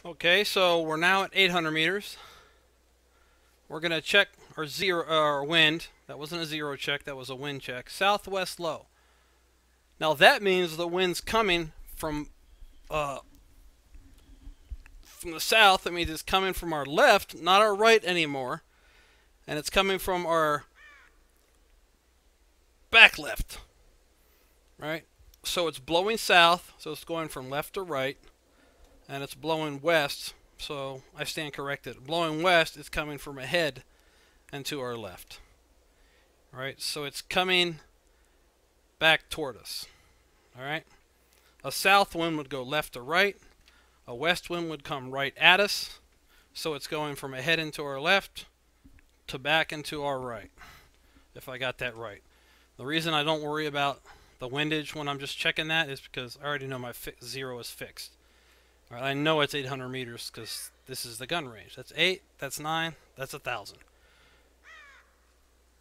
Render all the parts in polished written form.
Okay, so we're now at 800 meters. We're going to check our wind. That wasn't a zero check, that was a wind check. Southwest low. Now that means the wind's coming from the south. That means it's coming from our left, not our right anymore. And it's coming from our back left. Right? So it's blowing south, so it's going from left to right. And it's blowing west, so I stand corrected. Blowing west, it's coming from ahead and to our left. Alright, so it's coming back toward us. Alright? A south wind would go left to right. A west wind would come right at us. So it's going from ahead into our left to back into our right. If I got that right. The reason I don't worry about the windage when I'm just checking that is because I already know my zero is fixed. All right, I know it's 800 meters because this is the gun range. That's 8, that's 9, that's 1,000.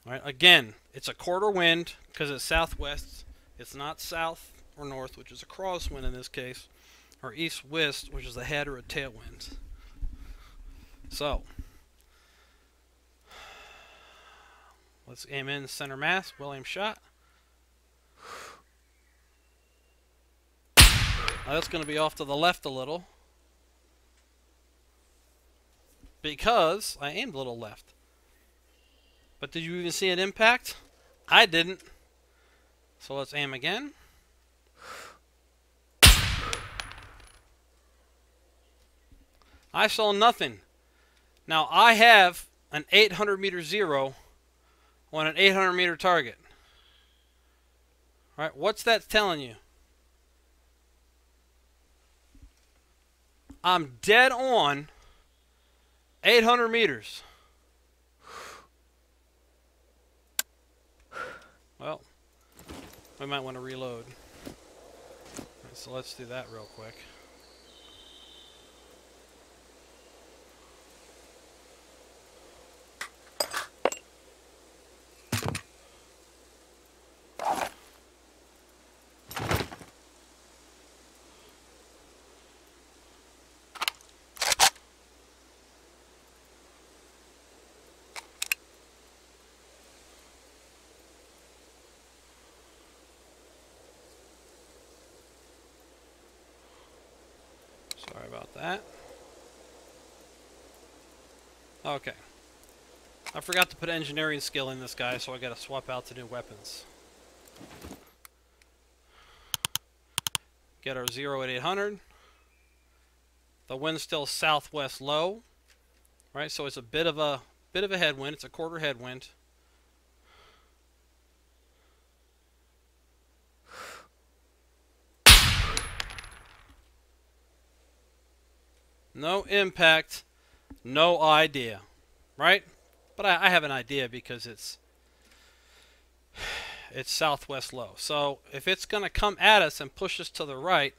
All right, again, it's a quarter wind because it's southwest. It's not south or north, which is a crosswind in this case, or east-west, which is a head or a tailwind. So, let's aim in center mass, well-aimed shot. Now that's going to be off to the left a little because I aimed a little left. But did you even see an impact? I didn't. So let's aim again. I saw nothing. Now I have an 800 meter zero on an 800 meter target. All right, what's that telling you? I'm dead on 800 meters. Well, we might want to reload. Right, so let's do that real quick. Sorry about that. Okay. I forgot to put engineering skill in this guy, so I gotta swap out to new weapons. Get our 0 at 800. The wind's still southwest low. Right, so it's a bit of a headwind. It's a quarter headwind. No impact, no idea, right? But I have an idea because it's southwest low. So if it's going to come at us and push us to the right,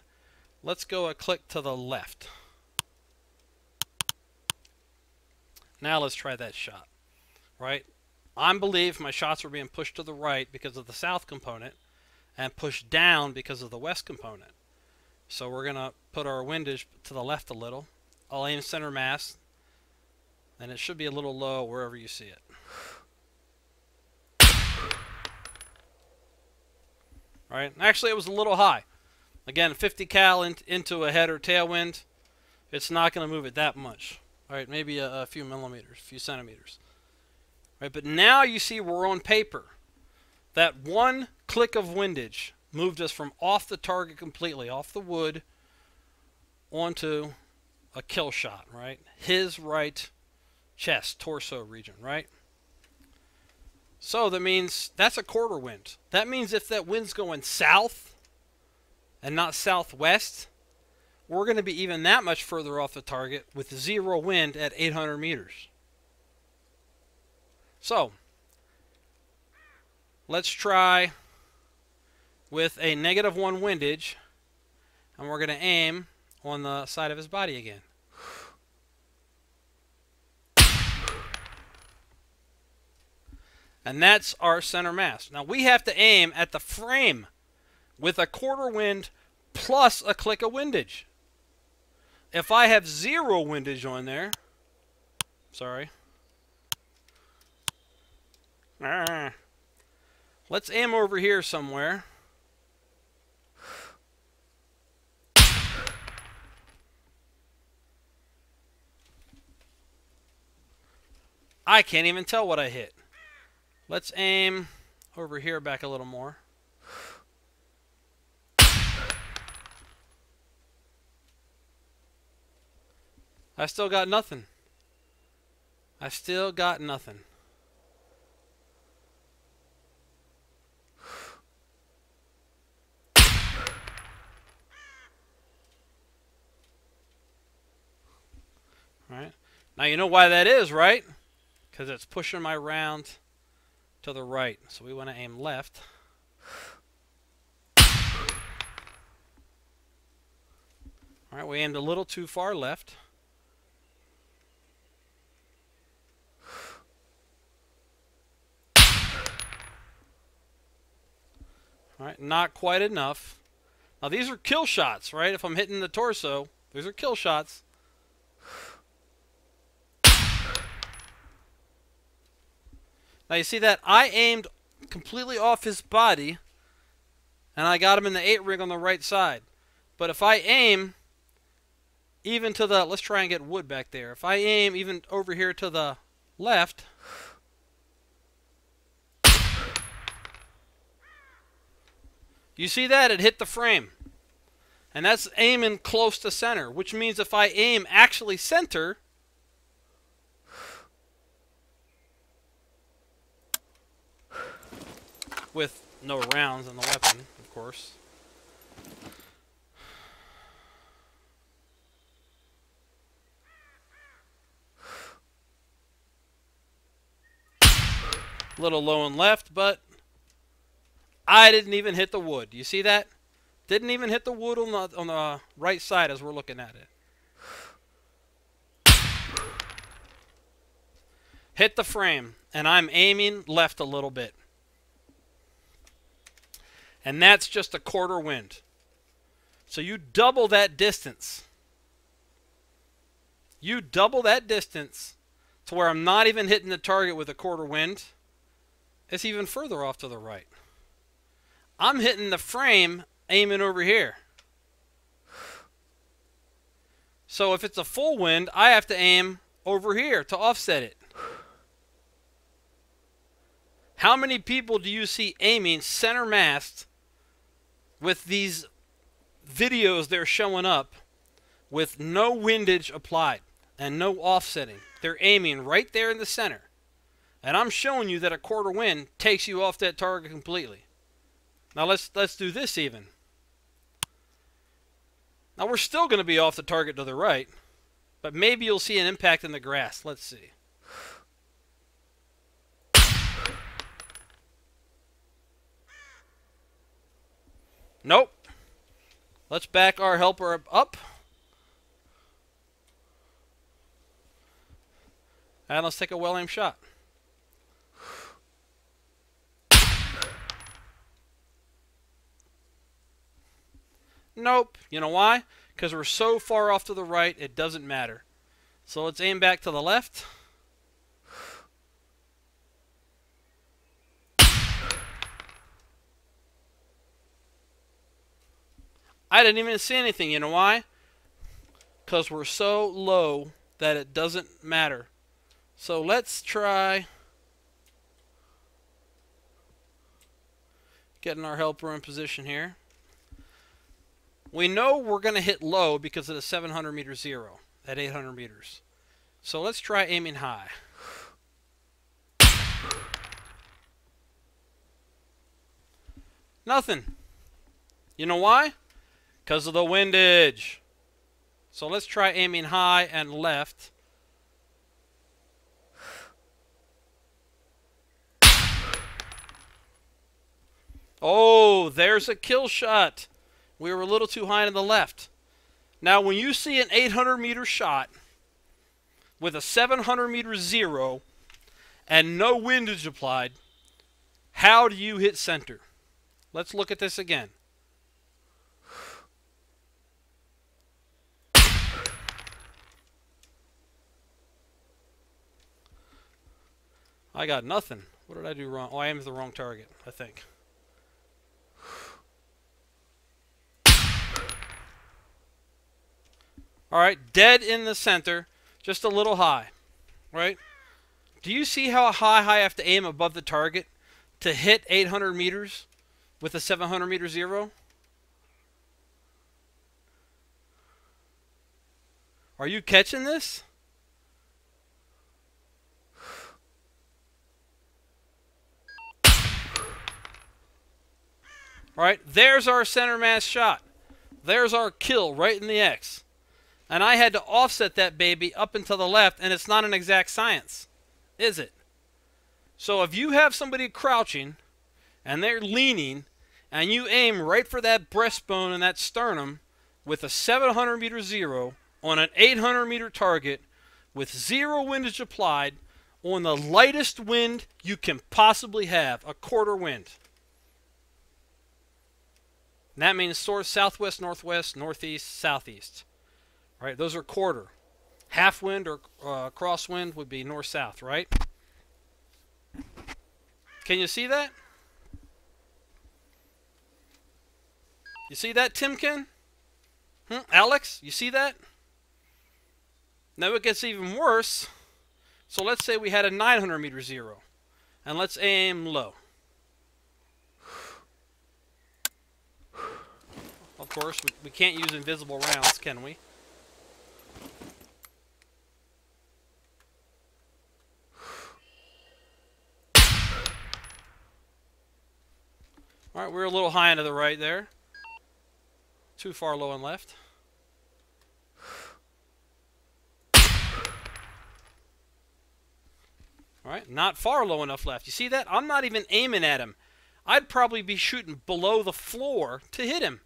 let's go a click to the left. Now let's try that shot, right? I believe my shots were being pushed to the right because of the south component and pushed down because of the west component. So we're going to put our windage to the left a little. I'll aim center mass, and it should be a little low wherever you see it. Right? Actually, it was a little high. Again, 50 cal into a head or tailwind, it's not going to move it that much. All right, maybe a few millimeters, a few centimeters. Right? But now you see we're on paper. That one click of windage moved us from off the target completely, off the wood, onto a kill shot, right? His right chest, torso region, right? So that means that's a quarter wind. That means if that wind's going south and not southwest, we're going to be even that much further off the target with 0 wind at 800 meters. So let's try with a -1 windage, and we're going to aim on the side of his body again. And that's our center mass. Now we have to aim at the frame with a quarter wind plus a click of windage. if I have 0 windage on there, sorry. Let's aim over here somewhere. I can't even tell what I hit. Let's aim over here back a little more. I still got nothing. I still got nothing. All right. Now you know why that is, right? Because it's pushing my round to the right. So we want to aim left. All right, we aimed a little too far left. All right, not quite enough. Now these are kill shots, right? If I'm hitting the torso, these are kill shots. Now you see that I aimed completely off his body, and I got him in the 8 ring on the right side. But if I aim even to the, let's try and get wood back there. If I aim even over here to the left, you see that? It hit the frame. And that's aiming close to center, which means if I aim actually center, with no rounds in the weapon, of course. A little low and left, but I didn't even hit the wood. You see that? Didn't even hit the wood on the right side as we're looking at it. Hit the frame, and I'm aiming left a little bit. And that's just a quarter wind. So you double that distance. You double that distance to where I'm not even hitting the target with a quarter wind. It's even further off to the right. I'm hitting the frame aiming over here. So if it's a full wind, I have to aim over here to offset it. How many people do you see aiming center mast with these videos they're showing up with no windage applied and no offsetting? They're aiming right there in the center. And I'm showing you that a quarter wind takes you off that target completely. Now let's do this even. Now we're still going to be off the target to the right, but maybe you'll see an impact in the grass. Let's see. Nope. Let's back our helper up. And let's take a well-aimed shot. Nope. You know why? Because we're so far off to the right, it doesn't matter. So let's aim back to the left. I didn't even see anything. You know why? Because we're so low that it doesn't matter. So let's try getting our helper in position here. We know we're going to hit low because of the 700 meter zero at 800 meters. So let's try aiming high. Nothing. You know why? Because of the windage. So let's try aiming high and left. Oh, there's a kill shot. We were a little too high to the left. Now, when you see an 800 meter shot with a 700 meter zero and no windage applied, how do you hit center? Let's look at this again. I got nothing. What did I do wrong? Oh, I aimed at the wrong target, I think. Alright, dead in the center. Just a little high. Right? Do you see how high I have to aim above the target to hit 800 meters with a 700 meter zero? Are you catching this? Alright, there's our center mass shot. There's our kill right in the X. And I had to offset that baby up and to the left, and it's not an exact science, is it? So if you have somebody crouching, and they're leaning, and you aim right for that breastbone and that sternum with a 700 meter zero on an 800 meter target with zero windage applied on the lightest wind you can possibly have, a quarter wind. And that means source southwest, northwest, northeast, southeast. Right? Those are quarter. Half wind or crosswind would be north-south, right? Can you see that? You see that, Timken? Alexxx, you see that? Now it gets even worse. So let's say we had a 900 meter zero. And let's aim low. Of course, we can't use invisible rounds, can we? Alright, we're a little high into the right there. Too far low and left. Alright, not far low enough left. You see that? I'm not even aiming at him. I'd probably be shooting below the floor to hit him.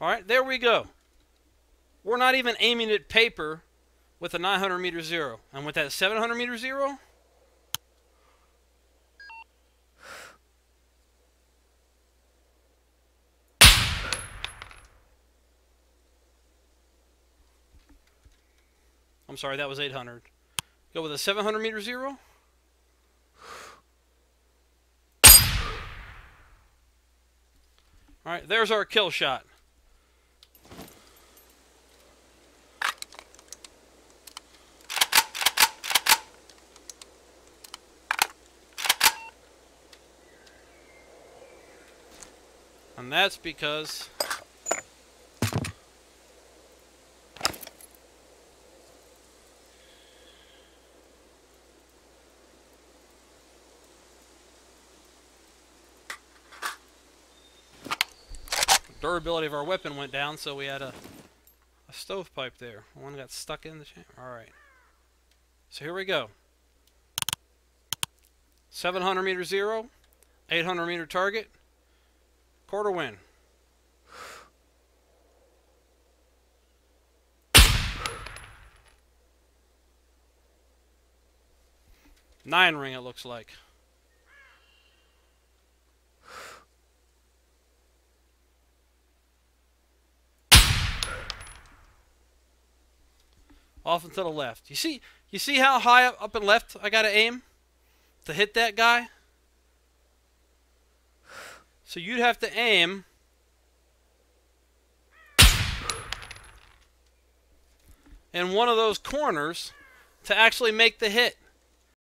Alright, there we go. We're not even aiming at paper with a 900 meter zero. And with that 700 meter zero, I'm sorry, that was 800. Go with a 700 meter zero. Alright, there's our kill shot. And that's because durability of our weapon went down, so we had a stovepipe there. One got stuck in the chamber. Alright. So here we go. 700 meter zero, 800 meter target, quarter wind. Nine ring, it looks like. Off and to the left. You see how high up and left I gotta aim to hit that guy? So you'd have to aim in one of those corners to actually make the hit.